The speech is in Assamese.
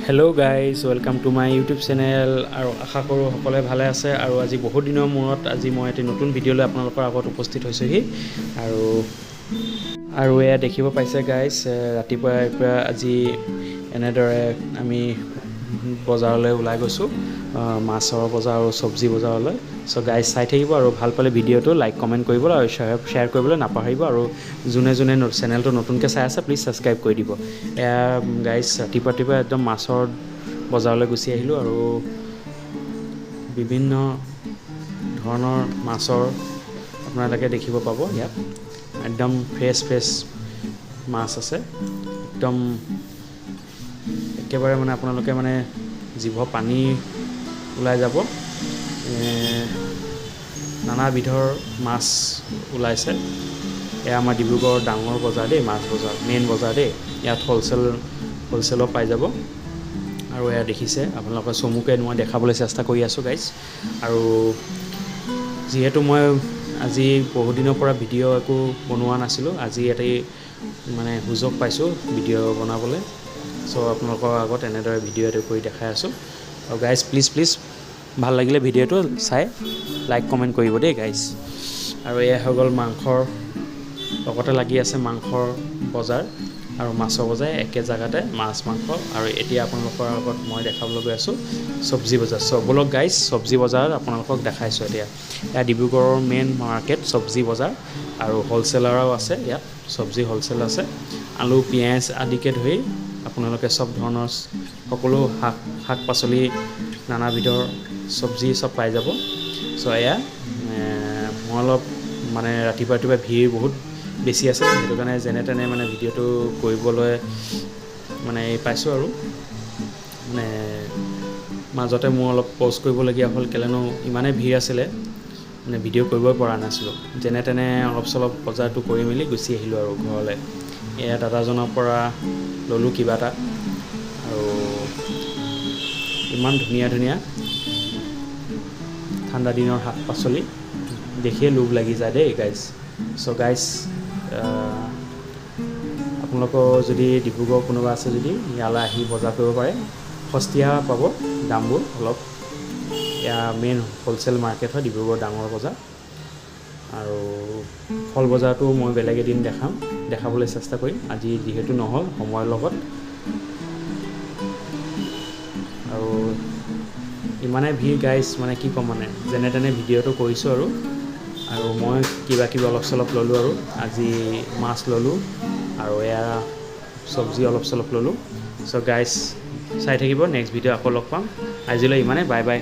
Hello' guys welcome to my YouTube channel আৰু আশা কৰোঁ সকলোৱে ভালে আছে আৰু আজি বহুত দিনৰ মূৰত আজি মই এটি নতুন ভিডিঅ' লৈ আপোনালোকৰ আগত উপস্থিত হৈছোঁহি আৰু এয়া দেখিব পাইছে গাইজ ৰাতিপুৱাই পৰা আজি এনেদৰে আমি বজাৰলৈ ওলাই গৈছোঁ মাছৰ বজাৰ আৰু চব্জি বজাৰলৈ চ' গাইজ চাই থাকিব আৰু ভাল পালে ভিডিঅ'টো লাইক কমেণ্ট কৰিব আৰু শ্বেয়াৰ কৰিবলৈ নাপাহৰিব আৰু যোনে চেনেলটো নতুনকৈ চাই আছে প্লিজ ছাবস্ক্ৰাইব কৰি দিব। এয়া গাইজ ৰাতিপুৱা একদম মাছৰ বজাৰলৈ গুচি আহিলোঁ আৰু বিভিন্ন ধৰণৰ মাছৰ আপোনালোকে দেখিব পাব ইয়াত একদম ফ্ৰেছ মাছ আছে একদম একেবাৰে মানে আপোনালোকে মানে জিভ পানী ওলাই যাব নানাবিধৰ মাছ ওলাইছে। এয়া আমাৰ ডিব্ৰুগড়ৰ ডাঙৰ বজাৰ দেই, মাছ বজাৰ মেইন বজাৰ দেই, ইয়াত হ'লচেলত পাই যাব আৰু এয়া দেখিছে আপোনালোকে চমুকৈ মই দেখাবলৈ চেষ্টা কৰি আছোঁ গাইজ। আৰু যিহেতু মই আজি বহুদিনৰ পৰা ভিডিঅ' একো বনোৱা নাছিলোঁ, আজি এটি মানে সুযোগ পাইছোঁ ভিডিঅ' বনাবলৈ, চ' আপোনালোকৰ আগত এনেদৰে ভিডিঅ' এটা কৰি দেখাই আছোঁ। আৰু গাইজ প্লিজ ভাল লাগিলে ভিডিঅ'টো চাই লাইক কমেণ্ট কৰিব দেই গাইজ। আৰু এয়া হৈ গ'ল মাংসৰ লগতে লাগি আছে মাংসৰ বজাৰ আৰু মাছৰ বজাৰ একে জেগাতে মাছ মাংস। আৰু এতিয়া আপোনালোকৰ আগত মই দেখাবলৈ গৈ আছোঁ চব্জি বজাৰ। ব'লক গাইজ চব্জি বজাৰ আপোনালোকক দেখাইছোঁ। এয়া ডিব্ৰুগড়ৰ মেইন মাৰ্কেট চব্জি বজাৰ আৰু হ'লচেলাৰো আছে, ইয়াত চব্জি হ'লচেল আছে, আলু পিঁয়াজ আদিকে ধৰি আপোনালোকে চব ধৰণৰ সকলো শাক পাচলি নানাবিধৰ চব্জি চব পাই যাব। চ' এয়া মই অলপ মানে ৰাতিপুৱা ভিৰ বহুত বেছি আছে, সেইটো কাৰণে যেনে তেনে মানে ভিডিঅ'টো কৰিবলৈ মানে পাইছোঁ আৰু মানে মাজতে মোৰ অলপ পজ কৰিবলগীয়া হ'ল, কেলেনো ইমানেই ভিৰ আছিলে মানে ভিডিঅ' কৰিবই পৰা নাছিলোঁ। যেনে তেনে অলপ চলপ বজাৰটো কৰি মেলি গুচি আহিলোঁ আৰু ঘৰলৈ। এয়া দাদাজনৰ পৰা ল'লোঁ কিবা এটা আৰু ইমান ধুনীয়া ঠাণ্ডা দিনৰ শাক পাচলি দেখিয়ে লোভ লাগি যায় দেই গাইজ। চ' গাইজ আপোনালোকৰ যদি ডিব্ৰুগড় কোনোবা আছে যদি ইয়ালৈ আহি বজাৰ কৰিব পাৰে, সস্তীয়া পাব দামবোৰ অলপ। এয়া মেইন হ'লচেল মাৰ্কেট হয় ডিব্ৰুগড় ডাঙৰ বজাৰ। আৰু ফল বজাৰটো মই বেলেগ এদিন দেখাবলৈ চেষ্টা কৰিম, আজি যিহেতু নহ'ল সময়ৰ লগত। আৰু ইমানেই ভিৰ গাইজ মানে কি ক'ম, মানে যেনে তেনে ভিডিঅ'টো কৰিছোঁ আৰু মই কিবা অলপ চলপ ল'লোঁ আৰু আজি মাছ ল'লোঁ আৰু এয়া চব্জি অলপ চলপ ল'লোঁ। চ' গাইজ চাই থাকিব, নেক্সট ভিডিঅ' আকৌ লগ পাম। আজিলৈ ইমানে, বাই বাই।